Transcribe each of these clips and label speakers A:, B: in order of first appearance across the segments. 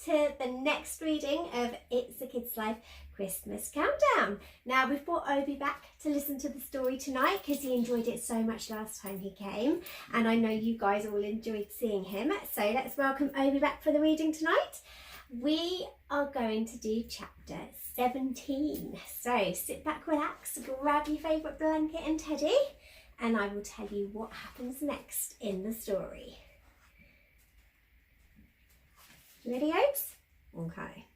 A: to the next reading of It's a Kid's Life Christmas Countdown. Now we've brought Obi back to listen to the story tonight because he enjoyed it so much last time he came, and I know you guys all enjoyed seeing him. So let's welcome Obi back for the reading tonight. We are going to do chapter 17. So sit back, relax, grab your favourite blanket and teddy, and I will tell you what happens next in the story. You ready, Obes? Okay.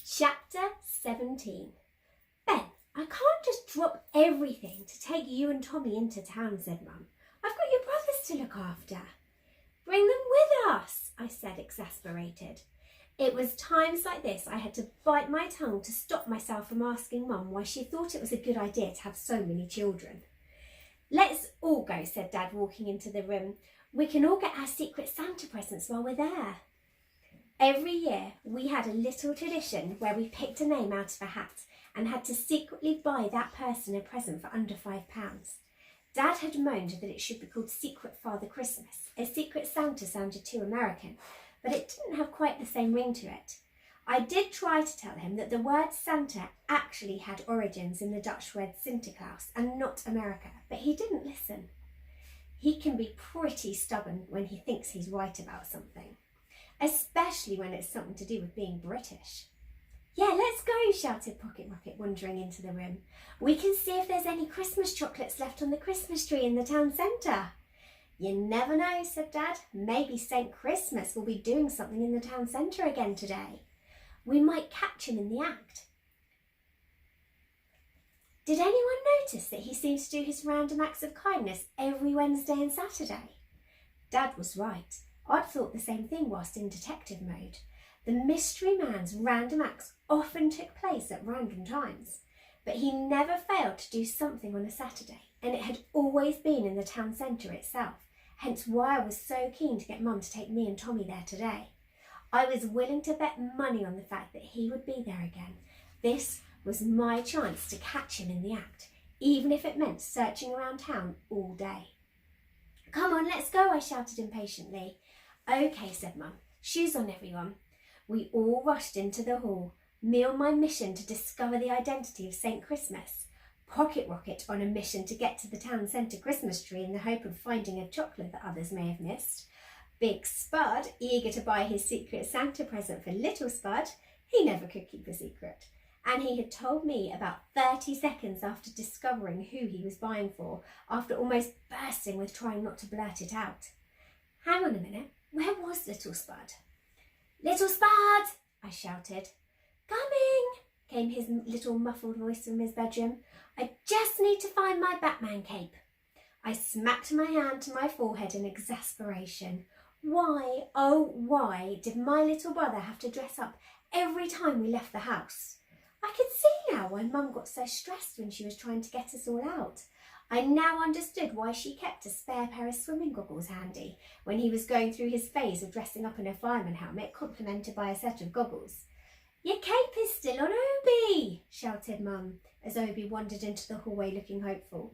A: Chapter 17. Ben, I can't just drop everything to take you and Tommy into town, said Mum. I've got your brothers to look after. Bring them with us, I said, exasperated. It was times like this I had to bite my tongue to stop myself from asking Mum why she thought it was a good idea to have so many children. Let's all go, said Dad, walking into the room. We can all get our secret Santa presents while we're there. Every year we had a little tradition where we picked a name out of a hat and had to secretly buy that person a present for under £5. Dad had moaned that it should be called Secret Father Christmas, as Secret Santa sounded too American, but it didn't have quite the same ring to it. I did try to tell him that the word Santa actually had origins in the Dutch word Sinterklaas and not America, but he didn't listen. He can be pretty stubborn when he thinks he's right about something, especially when it's something to do with being British. Yeah, let's go, shouted Pocket Rocket, wandering into the room. We can see if there's any Christmas chocolates left on the Christmas tree in the town centre. You never know, said Dad. Maybe St. Christmas will be doing something in the town centre again today. We might catch him in the act. Did anyone notice that he seems to do his random acts of kindness every Wednesday and Saturday? Dad was right. I'd thought the same thing whilst in detective mode. The mystery man's random acts often took place at random times, but he never failed to do something on a Saturday, and it had always been in the town centre itself, hence why I was so keen to get Mum to take me and Tommy there today. I was willing to bet money on the fact that he would be there again. This was my chance to catch him in the act, even if it meant searching around town all day. Come on, let's go, I shouted impatiently. Okay, said Mum. Shoes on, everyone. We all rushed into the hall, me on my mission to discover the identity of St. Christmas, Pocket Rocket on a mission to get to the town centre Christmas tree in the hope of finding a chocolate that others may have missed, Big Spud eager to buy his secret Santa present for Little Spud. He never could keep a secret. And he had told me about 30 seconds after discovering who he was buying for, after almost bursting with trying not to blurt it out. Hang on a minute, where was Little Spud? Little Spud, I shouted. Coming, came his little muffled voice from his bedroom. I just need to find my Batman cape. I smacked my hand to my forehead in exasperation. Why, oh why, did my little brother have to dress up every time we left the house? I could see now why Mum got so stressed when she was trying to get us all out. I now understood why she kept a spare pair of swimming goggles handy when he was going through his phase of dressing up in a fireman helmet complemented by a set of goggles. Your cape is still on Obi, shouted Mum as Obi wandered into the hallway looking hopeful.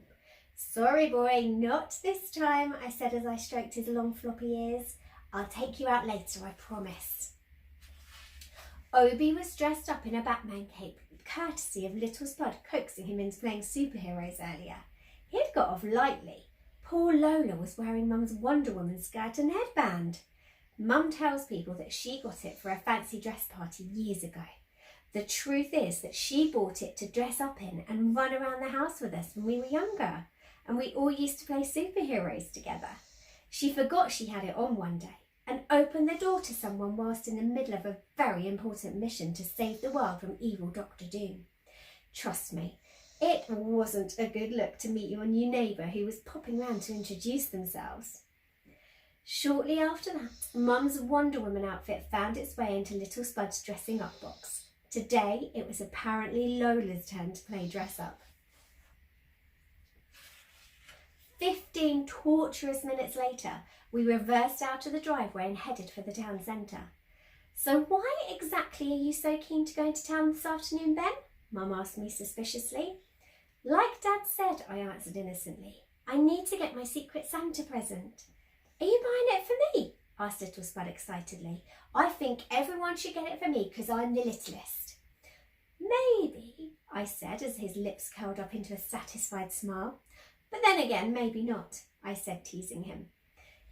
A: Sorry boy, not this time, I said as I stroked his long floppy ears. I'll take you out later, I promise. Obi was dressed up in a Batman cape, courtesy of Little Spud coaxing him into playing superheroes earlier. He'd got off lightly. Poor Lola was wearing Mum's Wonder Woman skirt and headband. Mum tells people that she got it for a fancy dress party years ago. The truth is that she bought it to dress up in and run around the house with us when we were younger, and we all used to play superheroes together. She forgot she had it on one day and opened the door to someone whilst in the middle of a very important mission to save the world from evil Dr. Doom. Trust me, it wasn't a good look to meet your new neighbour who was popping round to introduce themselves. Shortly after that, Mum's Wonder Woman outfit found its way into Little Spud's dressing up box. Today, it was apparently Lola's turn to play dress up. 15 torturous minutes later, we reversed out of the driveway and headed for the town centre. So why exactly are you so keen to go into town this afternoon, Ben? Mum asked me suspiciously. Like Dad said, I answered innocently. I need to get my secret Santa present. Are you buying it for me? asked Little Spud excitedly. I think everyone should get it for me because I'm the littlest. Maybe, I said as his lips curled up into a satisfied smile. But then again, maybe not, I said, teasing him.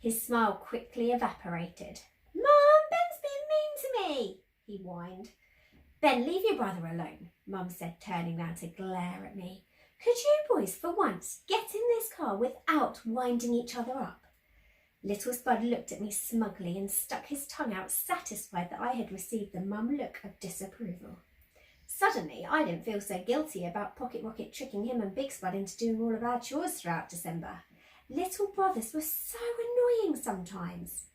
A: His smile quickly evaporated. Mum, Ben's been mean to me, he whined. Ben, leave your brother alone, Mum said, turning round to glare at me. Could you boys, for once, get in this car without winding each other up? Little Spud looked at me smugly and stuck his tongue out, satisfied that I had received the mum look of disapproval. Suddenly, I didn't feel so guilty about Pocket Rocket tricking him and Big Spud into doing all of our chores throughout December. Little brothers were so annoying sometimes.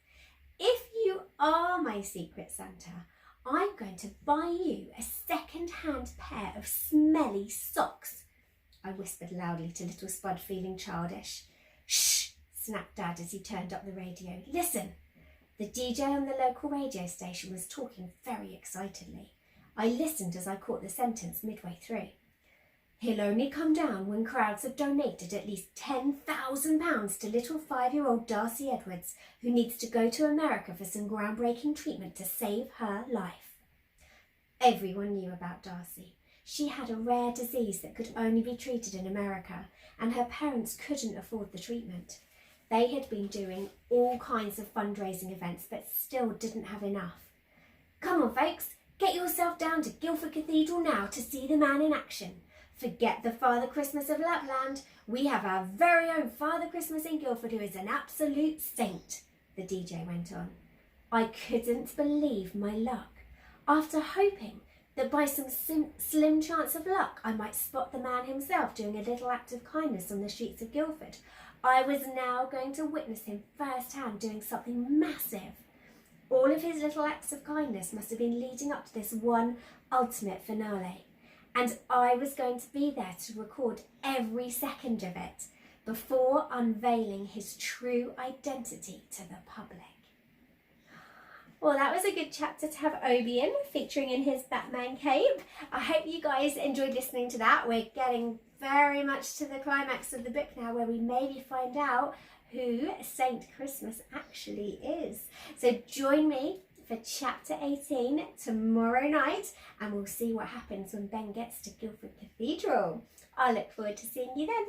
A: If you are my secret Santa, I'm going to buy you a second-hand pair of smelly socks, I whispered loudly to Little Spud, feeling childish. Shh, snapped Dad as he turned up the radio. Listen. The DJ on the local radio station was talking very excitedly. I listened as I caught the sentence midway through. He'll only come down when crowds have donated at least £10,000 to little 5-year-old Darcy Edwards, who needs to go to America for some groundbreaking treatment to save her life. Everyone knew about Darcy. She had a rare disease that could only be treated in America, and her parents couldn't afford the treatment. They had been doing all kinds of fundraising events, but still didn't have enough. Come on, folks. Get yourself down to Guildford Cathedral now to see the man in action. Forget the Father Christmas of Lapland. We have our very own Father Christmas in Guildford, who is an absolute saint, the DJ went on. I couldn't believe my luck. After hoping that by some slim chance of luck I might spot the man himself doing a little act of kindness on the streets of Guildford, I was now going to witness him firsthand doing something massive. All of his little acts of kindness must have been leading up to this one ultimate finale, and I was going to be there to record every second of it before unveiling his true identity to the public. Well, that was a good chapter to have Obi in, featuring in his Batman cape. I hope you guys enjoyed listening to that. We're getting very much to the climax of the book now, where we maybe find out who Saint Christmas actually is. So join me for chapter 18 tomorrow night, and we'll see what happens when Ben gets to Guildford Cathedral. I look forward to seeing you then.